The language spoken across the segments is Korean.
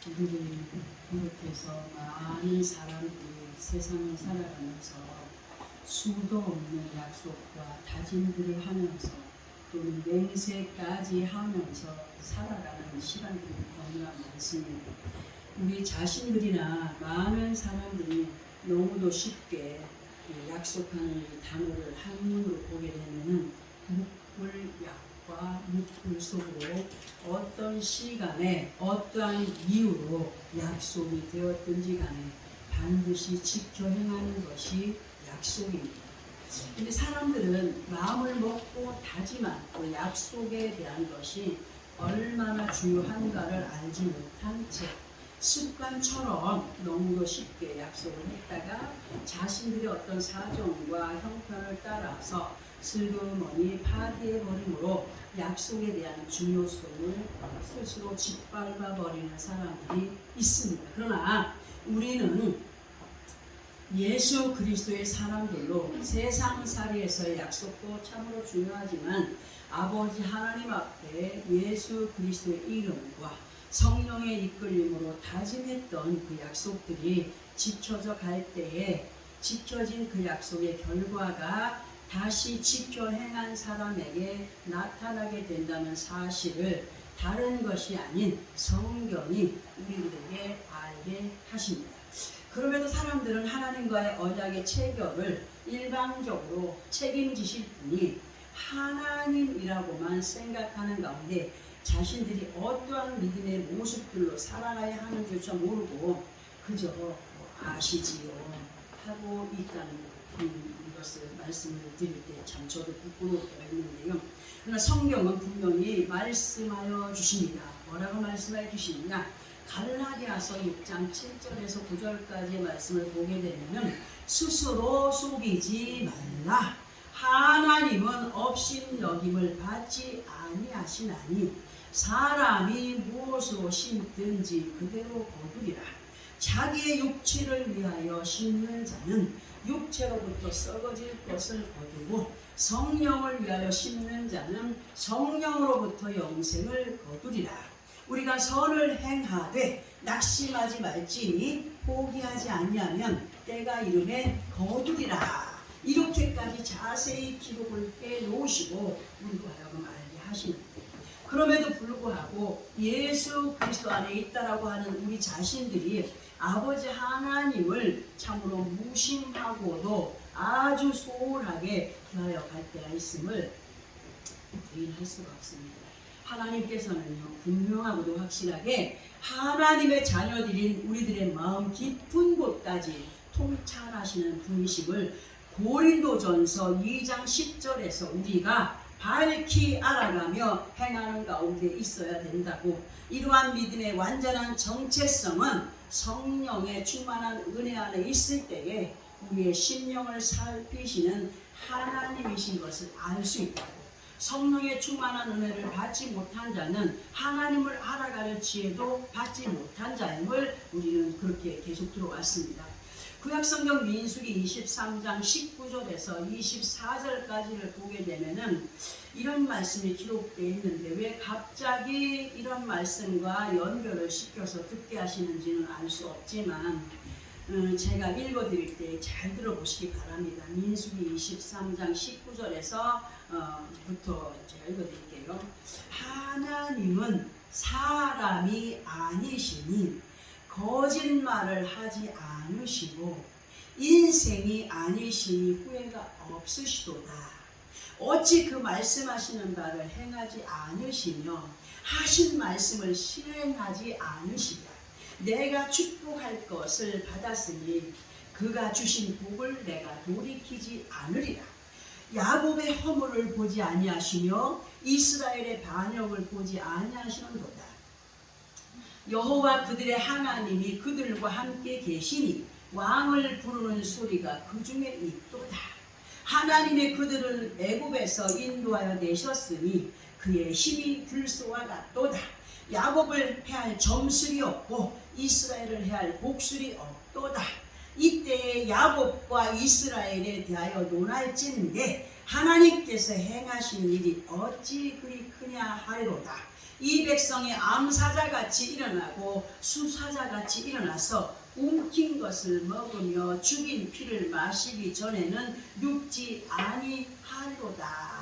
우리를 비롯해서 많은 사람들이 세상을 살아가면서 수도 없는 약속과 다짐들을 하면서 또는 맹세까지 하면서 살아가는 시간들이 너무나 많습니다. 우리 자신들이나 많은 사람들이 너무도 쉽게 약속하는 단어를 한문으로 보게 되면 묵불약과 묵불속으로 어떤 시간에 어떠한 이유로 약속이 되었든지 간에 반드시 지켜 행하는 것이 약속입니다. 근데 사람들은 마음을 먹고 다짐한 그 약속에 대한 것이 얼마나 중요한가를 알지 못한 채 습관처럼 너무도 쉽게 약속을 했다가 자신들의 어떤 사정과 형편을 따라서 슬그머니 파기해버림으로 약속에 대한 중요성을 스스로 짓밟아버리는 사람들이 있습니다. 그러나 우리는 예수 그리스도의 사람들로 세상살이에서의 약속도 참으로 중요하지만 아버지 하나님 앞에 예수 그리스도의 이름과 성령의 이끌림으로 다짐했던 그 약속들이 지켜져 갈 때에 지켜진 그 약속의 결과가 다시 지켜 행한 사람에게 나타나게 된다는 사실을 다른 것이 아닌 성경이 우리들에게 알게 하십니다. 그럼에도 사람들은 하나님과의 언약의 체결을 일방적으로 책임지실 분이 하나님이라고만 생각하는 가운데 자신들이 어떠한 믿음의 모습들로 살아가야 하는지조차 모르고 그저 아시지요 하고 있다는 이것을 말씀을 드릴 때 참 저도 부끄러울 때가 있는데요. 그러나 성경은 분명히 말씀하여 주십니다. 뭐라고 말씀하여 주시느냐? 갈라디아서 6장 7절에서 9절까지의 말씀을 보게 되면 스스로 속이지 말라. 하나님은 업신여김을 받지 아니하시나니 사람이 무엇으로 심든지 그대로 거두리라. 자기의 육체를 위하여 심는 자는 육체로부터 썩어질 것을 거두고 성령을 위하여 심는 자는 성령으로부터 영생을 거두리라. 우리가 선을 행하되 낙심하지 말지니 포기하지 아니하면 때가 이르매 거두리라. 이렇게까지 자세히 기록을 해놓으시고 우리가 하여금 알게 하십니다. 그럼에도 불구하고 예수 그리스도 안에 있다라고 하는 우리 자신들이 아버지 하나님을 참으로 무심하고도 아주 소홀하게 대하여 갈 때가 있음을 부인할 수가 없습니다. 하나님께서는요 분명하고도 확실하게 하나님의 자녀들인 우리들의 마음 깊은 곳까지 통찰하시는 분이심을 고린도전서 2장 10절에서 우리가 밝히 알아가며 행하는 가운데 있어야 된다고. 이러한 믿음의 완전한 정체성은 성령의 충만한 은혜 안에 있을 때에 우리의 심령을 살피시는 하나님이신 것을 알 수 있다고. 성령의 충만한 은혜를 받지 못한 자는 하나님을 알아가는 지혜도 받지 못한 자임을 우리는 그렇게 계속 들어왔습니다. 구약성경 민수기 23장 19절에서 24절까지를 보게 되면은 이런 말씀이 기록되어 있는데 왜 갑자기 이런 말씀과 연결을 시켜서 듣게 하시는지는 알 수 없지만 제가 읽어드릴 때 잘 들어보시기 바랍니다. 민수기 23장 19절에서 부터 제가 읽어드릴게요. 하나님은 사람이 아니시니 거짓말을 하지 않으시고 인생이 아니시니 후회가 없으시도다. 어찌 그 말씀하시는 바를 행하지 않으시며 하신 말씀을 실행하지 않으시랴. 내가 축복할 것을 받았으니 그가 주신 복을 내가 돌이키지 않으리라. 야곱의 허물을 보지 아니하시며 이스라엘의 반역을 보지 아니하시는도다. 여호와 그들의 하나님이 그들과 함께 계시니 왕을 부르는 소리가 그 중에 있도다. 하나님이 그들을 애굽에서 인도하여 내셨으니 그의 힘이 들소와 같도다. 야곱을 해할 점술이 없고 이스라엘을 해할 복술이 없도다. 이때에 야곱과 이스라엘에 대하여 논할진대 하나님께서 행하신 일이 어찌 그리 크냐 하리로다. 이 백성이 암사자같이 일어나고 수사자같이 일어나서 움킨 것을 먹으며 죽인 피를 마시기 전에는 눕지 아니하리로다.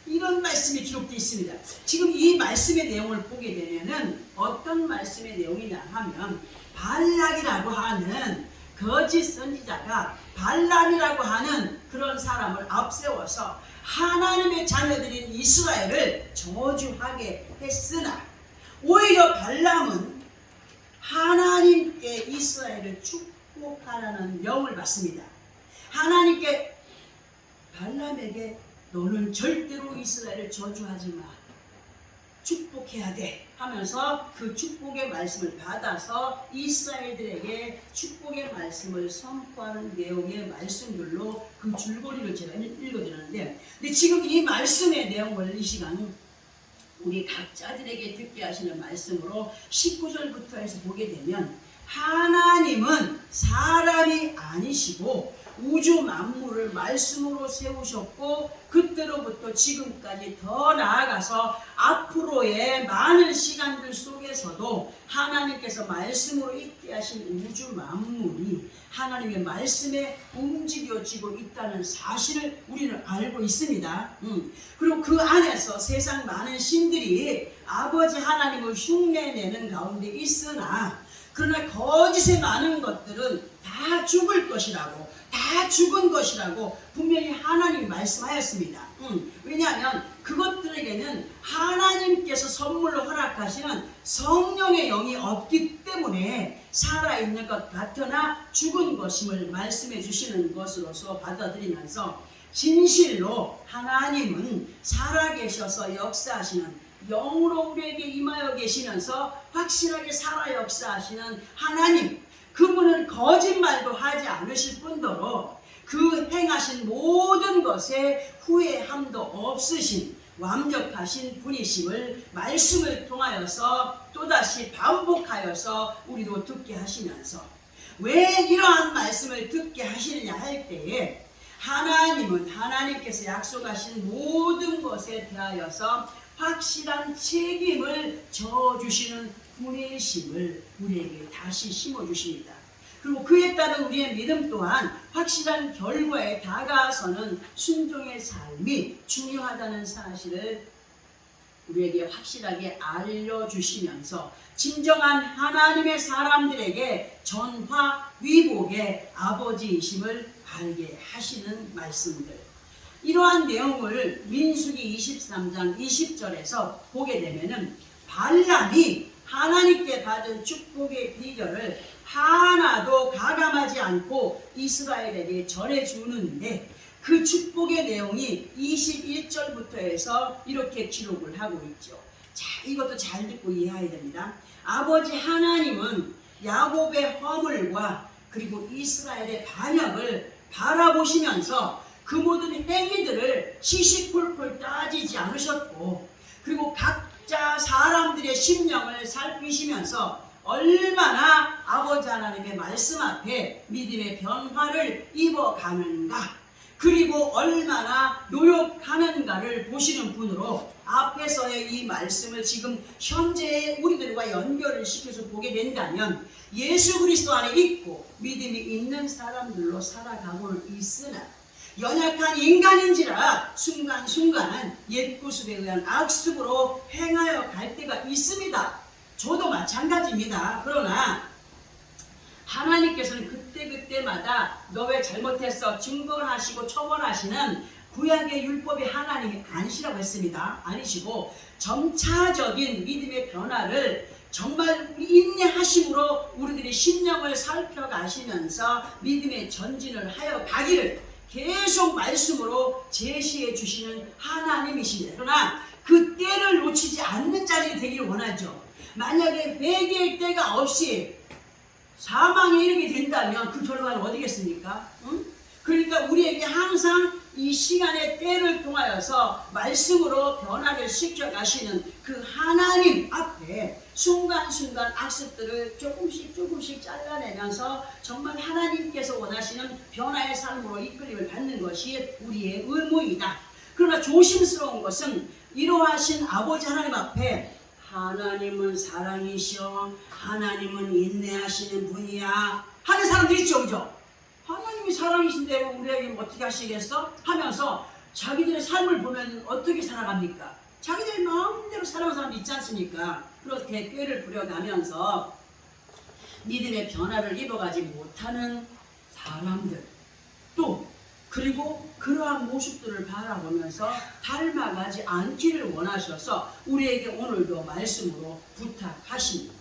이런 말씀이 기록되어 있습니다. 지금 이 말씀의 내용을 보게 되면은 어떤 말씀의 내용이냐 하면 발락이라고 하는 거짓 선지자가 발람이라고 하는 그런 사람을 앞세워서 하나님의 자녀들인 이스라엘을 저주하게 했으나 오히려 발람은 하나님께 이스라엘을 축복하라는 명을 받습니다. 하나님께 발람에게 너는 절대로 이스라엘을 저주하지 마, 축복해야 돼 하면서 그 축복의 말씀을 받아서 이스라엘들에게 축복의 말씀을 선포하는 내용의 말씀들로 그 줄거리를 제가 읽어드렸는데, 근데 지금 이 말씀의 내용을 이 시간 우리 각자들에게 듣게 하시는 말씀으로 19절부터 해서 보게 되면 하나님은 사람이 아니시고 우주 만물을 말씀으로 세우셨고 그때로부터 지금까지 더 나아가서 앞으로의 많은 시간들 속에서도 하나님께서 말씀으로 있게 하신 우주 만물이 하나님의 말씀에 움직여지고 있다는 사실을 우리는 알고 있습니다. 그리고 그 안에서 세상 많은 신들이 아버지 하나님을 흉내내는 가운데 있으나 그러나 거짓의 많은 것들은 다 죽을 것이라고, 다 죽은 것이라고 분명히 하나님이 말씀하였습니다. 왜냐하면 그것들에게는 하나님께서 선물로 허락하시는 성령의 영이 없기 때문에 살아있는 것 같으나 죽은 것임을 말씀해 주시는 것으로서 받아들이면서 진실로 하나님은 살아계셔서 역사하시는, 영으로 우리에게 임하여 계시면서 확실하게 살아 역사하시는 하나님, 그분은 거짓말도 하지 않으실 뿐더러 그 행하신 모든 것에 후회함도 없으신 완벽하신 분이심을 말씀을 통하여서 또다시 반복하여서 우리도 듣게 하시면서, 왜 이러한 말씀을 듣게 하시느냐 할 때에 하나님은 하나님께서 약속하신 모든 것에 대하여서 확실한 책임을 져주시는 분이심을 우리에게 다시 심어주십니다. 그리고 그에 따른 우리의 믿음 또한 확실한 결과에 다가서는 순종의 삶이 중요하다는 사실을 우리에게 확실하게 알려주시면서 진정한 하나님의 사람들에게 전화위복의 아버지이심을 알게 하시는 말씀들, 이러한 내용을 민수기 23장 20절에서 보게 되면은 발람이 하나님께 받은 축복의 비결을 하나도 가감하지 않고 이스라엘에게 전해주는데, 그 축복의 내용이 21절부터 해서 이렇게 기록을 하고 있죠. 자, 이것도 잘 듣고 이해해야 됩니다. 아버지 하나님은 야곱의 허물과 그리고 이스라엘의 반역을 바라보시면서 그 모든 행위들을 시시콜콜 따지지 않으셨고, 그리고 각자 사람들의 심령을 살피시면서 얼마나 아버지 하나님의 말씀 앞에 믿음의 변화를 입어가는가, 그리고 얼마나 노력하는가를 보시는 분으로 앞에서의 이 말씀을 지금 현재의 우리들과 연결을 시켜서 보게 된다면, 예수 그리스도 안에 있고 믿음이 있는 사람들로 살아가고는 있으나 연약한 인간인지라 순간순간 옛구습에 의한 악습으로 행하여 갈 때가 있습니다. 저도 마찬가지입니다. 그러나 하나님께서는 그때그때마다 너 왜 잘못했어 증거하시고 처벌하시는 구약의 율법의 하나님이 아니시라고 했습니다. 아니시고 점차적인 믿음의 변화를 정말 인내하심으로 우리들의 심령을 살펴가시면서 믿음의 전진을 하여 가기를 계속 말씀으로 제시해 주시는 하나님이십니다. 그러나 그 때를 놓치지 않는 자들이 되기를 원하죠. 만약에 회개의 때가 없이 사망에 이르게 된다면 그 결과는 어디겠습니까? 그러니까 우리에게 항상 이 시간의 때를 통하여서 말씀으로 변화를 시켜가시는 그 하나님 앞에 순간순간 악습들을 조금씩 잘라내면서 정말 하나님께서 원하시는 변화의 삶으로 이끌림을 받는 것이 우리의 의무이다. 그러나 조심스러운 것은 이러하신 아버지 하나님 앞에 하나님은 사랑이시여, 하나님은 인내하시는 분이야 하는 사람들이 있죠, 그죠? 하나님이 사랑이신데 우리에게 어떻게 하시겠어? 하면서 자기들의 삶을 보면 어떻게 살아갑니까? 자기들 마음대로 살아가는 사람도 있지 않습니까? 그렇게 꾀를 부려가면서 믿음의 변화를 입어가지 못하는 사람들, 또 그리고 그러한 모습들을 바라보면서 닮아가지 않기를 원하셔서 우리에게 오늘도 말씀으로 부탁하십니다.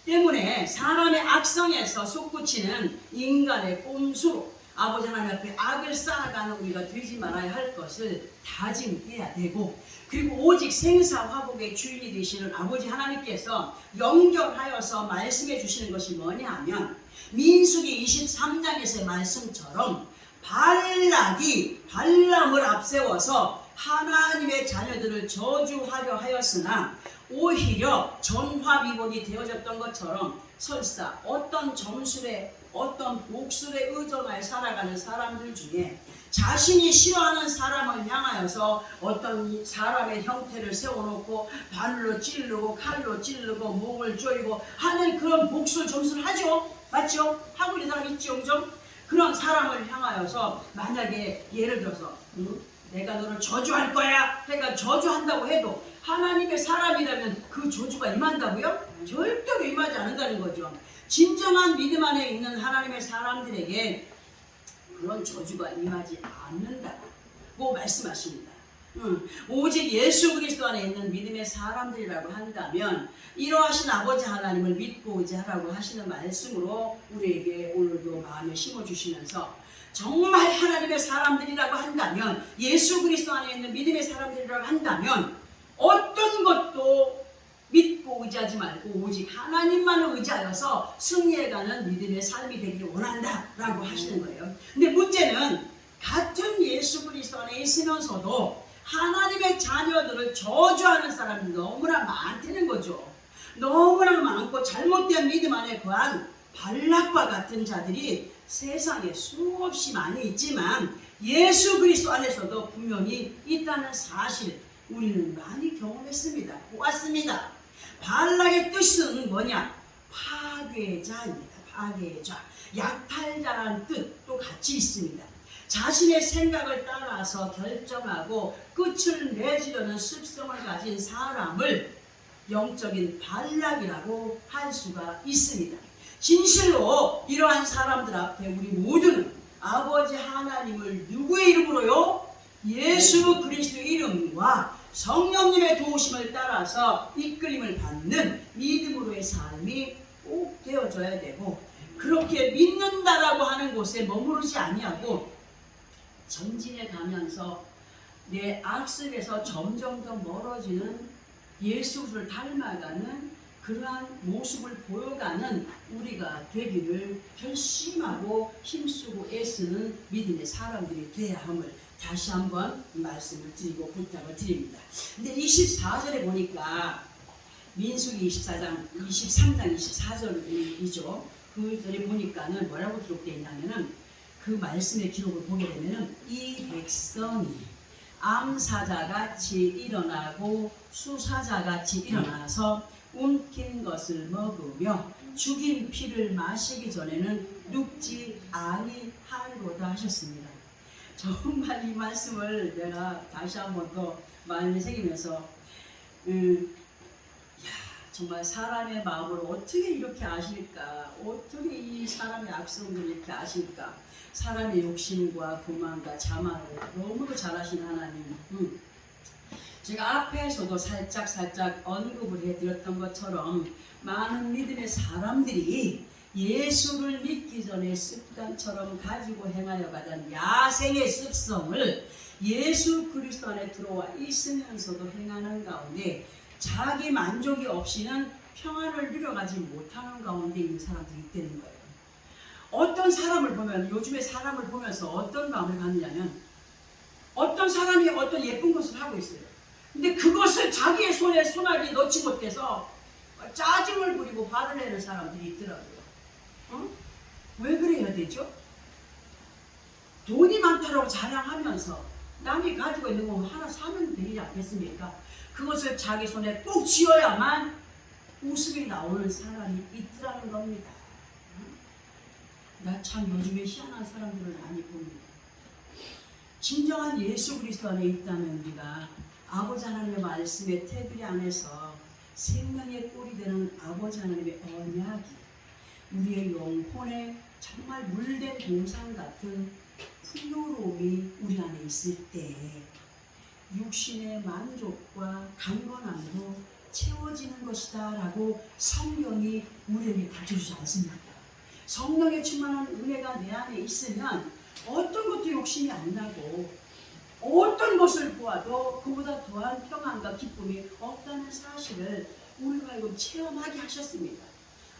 때문에 사람의 악성에서 솟구치는 인간의 꼼수로 아버지 하나님 앞에 악을 쌓아가는 우리가 되지 말아야 할 것을 다짐해야 되고, 그리고 오직 생사화복의 주인이 되시는 아버지 하나님께서 연결하여서 말씀해 주시는 것이 뭐냐 하면 민수기 23장에서의 말씀처럼 발락이 발람을 앞세워서 하나님의 자녀들을 저주하려 하였으나 오히려 전화위복이 되어졌던 것처럼 설사 어떤 점술에 어떤 복술에 의존하여 살아가는 사람들 중에 자신이 싫어하는 사람을 향하여서 어떤 사람의 형태를 세워놓고 발로 찌르고 칼로 찌르고 목을 조이고 하는 그런 복술 점수를 하죠. 맞죠? 하고 있는 사람 있죠, 그죠? 그런 사람을 향하여서 만약에 예를 들어서 내가 너를 저주할 거야 그러니까 저주한다고 해도 하나님의 사람이라면 그 저주가 임한다고요? 절대로 임하지 않는다는 거죠. 진정한 믿음 안에 있는 하나님의 사람들에게 그런 저주가 임하지 않는다고 말씀하십니다. 오직 예수 그리스도 안에 있는 믿음의 사람들이라고 한다면 이러하신 아버지 하나님을 믿고 의지하라고 하시는 말씀으로 우리에게 오늘도 마음에 심어주시면서 정말 하나님의 사람들이라고 한다면, 예수 그리스도 안에 있는 믿음의 사람들이라고 한다면 어떤 것도 믿고 의지하지 말고 오직 하나님만을 의지하여서 승리해가는 믿음의 삶이 되기를 원한다라고 하시는 거예요. 근데 문제는 같은 예수 그리스도 안에 있으면서도 하나님의 자녀들을 저주하는 사람이 너무나 많다는 거죠. 너무나 많고 잘못된 믿음 안에 거한 발락과 같은 자들이 세상에 수없이 많이 있지만 예수 그리스도 안에서도 분명히 있다는 사실 우리는 많이 경험했습니다. 보았습니다. 발락의 뜻은 뭐냐? 파괴자입니다. 파괴자. 약탈자라는 뜻도 같이 있습니다. 자신의 생각을 따라서 결정하고 끝을 맺으려는 습성을 가진 사람을 영적인 발락이라고 할 수가 있습니다. 진실로 이러한 사람들 앞에 우리 모두는 아버지 하나님을 누구의 이름으로요? 예수 그리스도 이름과 성령님의 도우심을 따라서 이끌림을 받는 믿음으로의 삶이 꼭 되어져야 되고, 그렇게 믿는다라고 하는 곳에 머무르지 아니하고 전진해 가면서 내 악습에서 점점 더 멀어지는 예수를 닮아가는 그러한 모습을 보여가는 우리가 되기를 결심하고 힘쓰고 애쓰는 믿음의 사람들이 되어야 함을 다시 한번 말씀을 드리고 부탁을 드립니다. 근데 24절에 보니까 민수기 23장 24절이죠. 그 절에 보니까는 뭐라고 기록되어 있냐면은 그 말씀의 기록을 보게 되면은 이 백성이 암사자같이 일어나고 수사자같이 일어나서 움킨 것을 먹으며 죽인 피를 마시기 전에는 눕지 아니하리로다 하셨습니다. 정말 이 말씀을 내가 다시 한번 더 마음에 새기면서 정말 사람의 마음을 어떻게 이렇게 아실까? 어떻게 이 사람의 악성들을 이렇게 아실까? 사람의 욕심과 교만과 자만을 너무도 잘하신 하나님. 제가 앞에서도 살짝 언급을 해드렸던 것처럼 많은 믿음의 사람들이 예수를 믿기 전에 습관처럼 가지고 행하여 가던 야생의 습성을 예수 그리스도 안에 들어와 있으면서도 행하는 가운데 자기 만족이 없이는 평안을 누려가지 못하는 가운데 있는 사람들이 있다는 거예요. 어떤 사람을 보면, 요즘에 사람을 보면서 어떤 마음을 갖느냐면 어떤 사람이 어떤 예쁜 것을 하고 있어요. 근데 그것을 자기의 손에 손아귀 넣지 못해서 짜증을 부리고 화를 내는 사람들이 있더라고요. 왜 그래야 되죠? 돈이 많다고 자랑하면서 남이 가지고 있는 거 하나 사면 되지 않겠습니까? 그것을 자기 손에 꼭 쥐어야만 웃음이 나오는 사람이 있더라는 겁니다. 나 참 요즘에 희한한 사람들을 많이 봅니다. 진정한 예수 그리스도 안에 있다면 우리가 아버지 하나님의 말씀의 테두리 안에서 생명의 꼴이 되는 아버지 하나님의 언약이 우리의 영혼에 정말 물된 동상 같은 풍요로움이 우리 안에 있을 때 육신의 만족과 강건함으로 채워지는 것이다 라고 성경이 우리에게 가르쳐주지 않습니까? 성령의 충만한 은혜가 내 안에 있으면 어떤 것도 욕심이 안 나고 어떤 것을 보아도 그보다 더한 평안과 기쁨이 없다는 사실을 우리가 이거 체험하게 하셨습니다.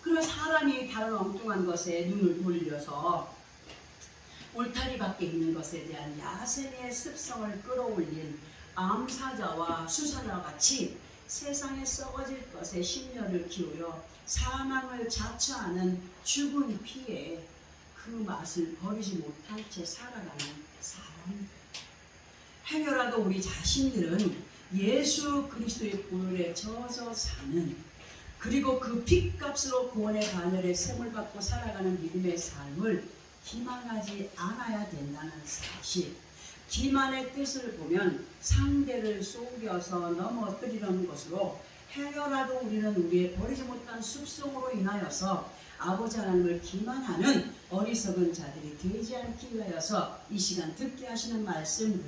그런 사람이 다른 엉뚱한 것에 눈을 돌려서 울타리 밖에 있는 것에 대한 야생의 습성을 끌어올린 암사자와 수사자와 같이 세상에 썩어질 것에 심려를 기울여 사망을 자처하는 죽은 피에 그 맛을 버리지 못한 채 살아가는 사람들. 행여라도 우리 자신들은 예수 그리스도의 보혈에 젖어 사는, 그리고 그 핏값으로 구원의 바늘에 셈을 받고 살아가는 믿음의 삶을 기만하지 않아야 된다는 사실. 기만의 뜻을 보면 상대를 속여서 넘어뜨리려는 것으로, 행여라도 우리는 우리의 버리지 못한 습성으로 인하여서 아버지 하나님을 기만하는 어리석은 자들이 되지 않기 위하여서 이 시간 듣게 하시는 말씀을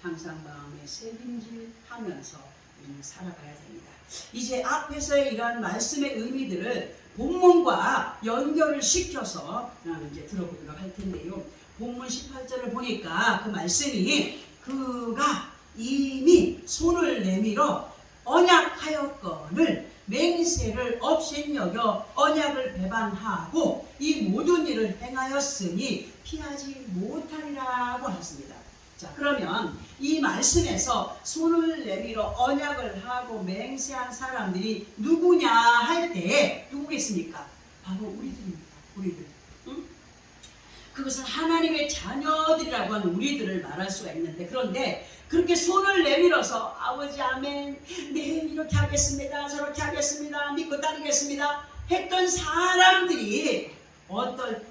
항상 마음에 새김질하면서 우리는 살아가야 됩니다. 이제 앞에서의 이러한 말씀의 의미들을 본문과 연결을 시켜서 이제 들어보도록 할 텐데요. 본문 18절을 보니까 그 말씀이 그가 이미 손을 내밀어 언약하였거늘 맹세를 없인 여겨 언약을 배반하고 이 모든 일을 행하였으니 피하지 못하리라고 하셨습니다. 자, 그러면 이 말씀에서 손을 내밀어 언약을 하고 맹세한 사람들이 누구냐 할 때 누구겠습니까? 바로 우리들입니다. 우리들. 응? 그것은 하나님의 자녀들이라고 하는 우리들을 말할 수가 있는데, 그런데 그렇게 손을 내밀어서 아버지 아멘, 네 이렇게 하겠습니다, 저렇게 하겠습니다, 믿고 따르겠습니다 했던 사람들이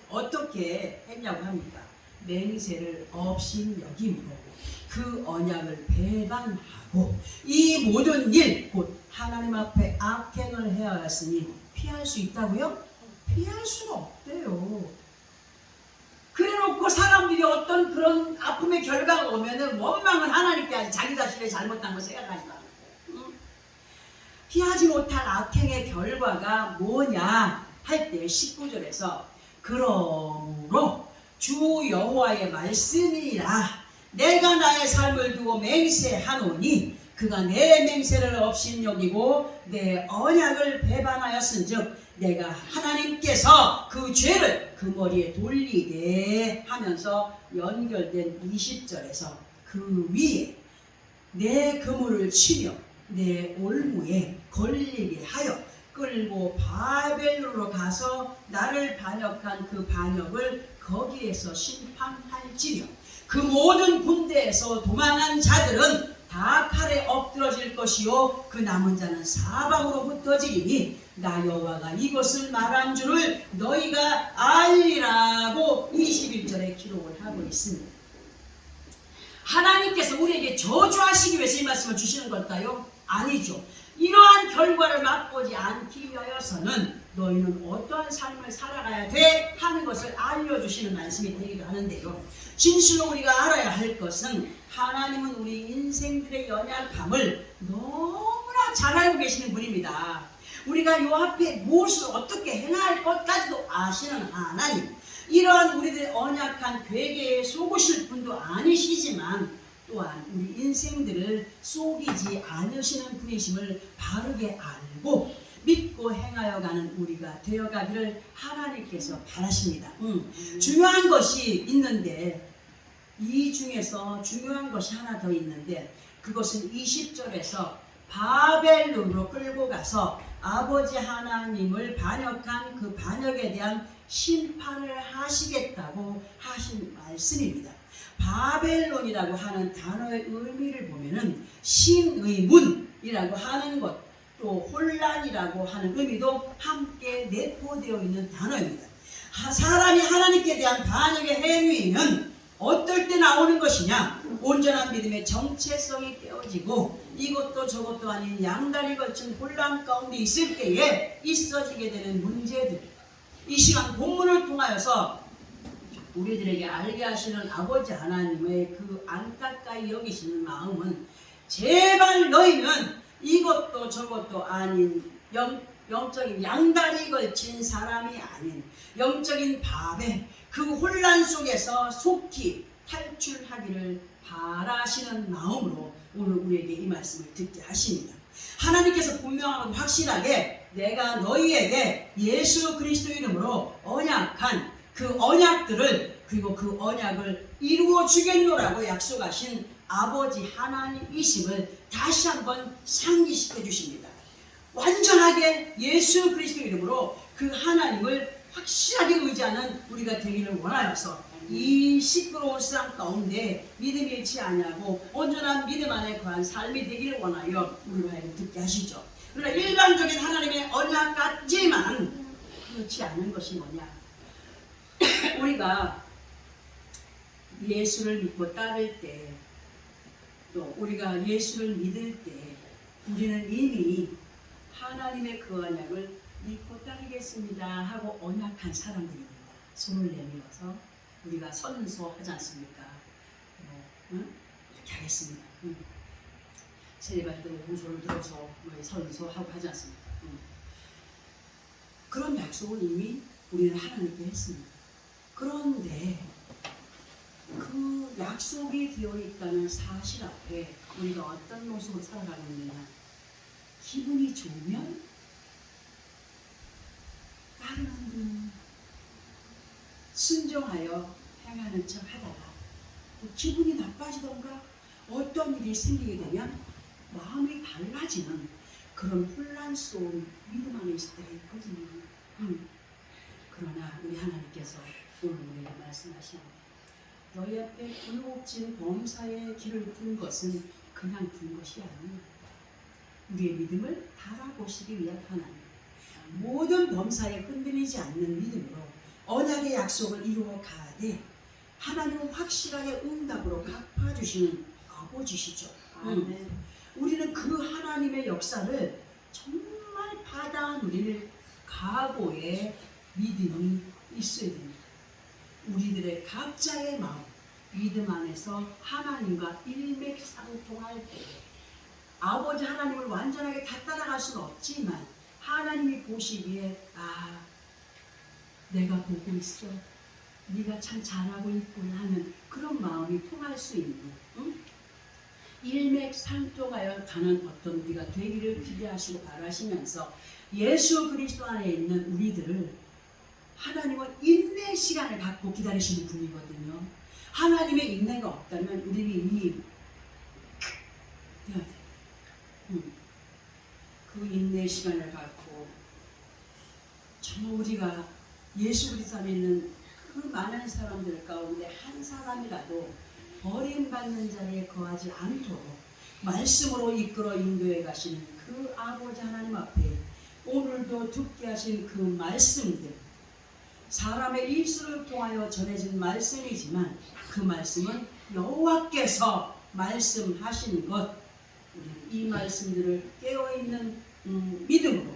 어떻게 했냐고 합니까? 맹세를 없인 여김으로 그 언약을 배반하고 이 모든 일 곧 하나님 앞에 악행을 해하였으니 피할 수 있다고요? 피할 수가 없대요. 그래놓고 사람들이 어떤 그런 아픔의 결과가 오면은 원망은 하나님께 하지 자기 자신의 잘못한 거 생각하지 마. 피하지 못할 악행의 결과가 뭐냐 할 때 19절에서 그러므로 주 여호와의 말씀이라 내가 나의 삶을 두고 맹세하노니 그가 내 맹세를 없인 여기고 내 언약을 배반하였은즉 내가 하나님께서 그 죄를 그 머리에 돌리게 하면서 연결된 20절에서 그 위에 내 그물을 치며 내 올무에 걸리게 하여 끌고 바벨론으로 가서 나를 반역한 그 반역을 거기에서 심판할지며 그 모든 군대에서 도망한 자들은 다 칼에 엎드러질 것이요 그 남은 자는 사방으로 흩어지리니 나 여호와가 이것을 말한 줄을 너희가 알리라고 21절에 기록을 하고 있습니다. 하나님께서 우리에게 저주하시기 위해서 이 말씀을 주시는 걸까요? 아니죠. 이러한 결과를 맛보지 않기 위하여서는 너희는 어떠한 삶을 살아가야 돼 하는 것을 알려주시는 말씀이 되기도 하는데요. 진실로 우리가 알아야 할 것은 하나님은 우리 인생들의 연약함을 너무나 잘 알고 계시는 분입니다. 우리가 요 앞에 무엇을 어떻게 행할 것까지도 아시는 하나님, 이러한 우리들의 언약한 괴계에 속으실 분도 아니시지만 또한 우리 인생들을 속이지 않으시는 분이심을 바르게 알고 믿고 행하여가는 우리가 되어가기를 하나님께서 바라십니다. 중요한 것이 있는데 이 중에서 중요한 것이 하나 더 있는데 그것은 20절에서 바벨론으로 끌고 가서 아버지 하나님을 반역한 그 반역에 대한 심판을 하시겠다고 하신 말씀입니다. 바벨론이라고 하는 단어의 의미를 보면은 신의 문이라고 하는 것, 또 혼란이라고 하는 의미도 함께 내포되어 있는 단어입니다. 사람이 하나님께 대한 반역의 행위는 어떨 때 나오는 것이냐? 온전한 믿음의 정체성이 깨어지고 이것도 저것도 아닌 양다리 걸친 혼란 가운데 있을 때에 있어지게 되는 문제들. 이 시간 본문을 통하여서 우리들에게 알게 하시는 아버지 하나님의 그 안타까이 여기시는 마음은 제발 너희는 이것도 저것도 아닌 영적인 양다리 걸친 사람이 아닌 영적인 바벨 그 혼란 속에서 속히 탈출하기를 바라시는 마음으로 오늘 우리에게 이 말씀을 듣게 하십니다. 하나님께서 분명하고 확실하게 내가 너희에게 예수 그리스도 이름으로 언약한 그 언약들을 그리고 그 언약을 이루어 주겠노라고 약속하신 아버지 하나님이심을 다시 한번 상기시켜 주십니다. 완전하게 예수 그리스도 이름으로 그 하나님을 확실하게 의지하는 우리가 되기를 원하여서 이 시끄러운 세상 가운데 믿음이 잃지 아니하고 온전한 믿음 안에 거한 삶이 되기를 원하여 우리가 듣게 하시죠. 그러나 일반적인 하나님의 언약 같지만 그렇지 않은 것이 뭐냐? 우리가 예수를 믿고 따를 때, 또 우리가 예수를 믿을 때 우리는 이미 하나님의 그 언약을 믿고 따르겠습니다 하고 언약한 사람들입니다. 손을 내밀어서 우리가 선서하지 않습니까? 이렇게 하겠습니다. 세례받을 오른손을 들어서 선서하고 하지 않습니까? 그런 약속은 이미 우리는 하나님께 했습니다. 그런데 그 약속이 되어 있다는 사실 앞에 우리가 어떤 모습으로 살아가고 있느냐? 기분이 좋으면 다른 분 순종하여 행하는 척 하다가 또 기분이 나빠지던가 어떤 일이 생기게 되면 마음이 달라지는 그런 혼란스러운 믿음 안에 있을 때가 있거든요. 그러나 우리 하나님께서 오늘 우리에게 말씀하십니다. 너희 앞에 굴곡진 범사의 길을 둔 것은 그냥 둔 것이 아니에요. 우리의 믿음을 달아보시기 위한 하나님. 모든 범사에 흔들리지 않는 믿음으로 언약의 약속을 이루어 가되 하나님은 확실하게 응답으로 갚아주시는 아버지시죠. 우리는 그 하나님의 역사를 정말 받아 누릴 각오의 믿음이 있어야 됩니다. 우리들의 각자의 마음, 믿음 안에서 하나님과 일맥상통할 때 아버지 하나님을 완전하게 다 따라갈 수는 없지만 하나님이 보시기에 내가 보고 있어, 네가 참 잘하고 있구나 하는 그런 마음이 통할 수 있는 일맥상통하여 가는 어떤 우리가 되기를 기대하시고 바라시면서 예수 그리스도 안에 있는 우리들을 하나님은 인내 시간을 갖고 기다리시는 분이거든요. 하나님의 인내가 없다면 우리는 이미 돼야 돼. 그 인내 시간을 갖고 정말 우리가 예수 그리스도 안에 있는 그 많은 사람들 가운데 한 사람이라도 버림받는 자리에 거하지 않도록 말씀으로 이끌어 인도해 가시는 그 아버지 하나님 앞에 오늘도 듣게 하신 그 말씀들, 사람의 입술을 통하여 전해진 말씀이지만 그 말씀은 여호와께서 말씀하신 것, 이 말씀들을 깨어있는 믿음으로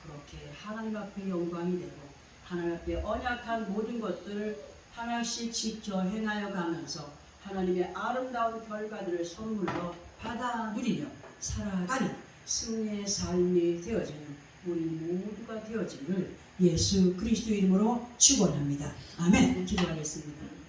그렇게 하나님 앞에 영광이 되고 하나님 앞에 언약한 모든 것들을 하나씩 지켜 행하여 가면서 하나님의 아름다운 결과들을 선물로 받아 누리며 살아가는 승리의 삶이 되어지는 우리 모두가 되어지는 예수 그리스도 이름으로 축원합니다. 아멘. 기도하겠습니다.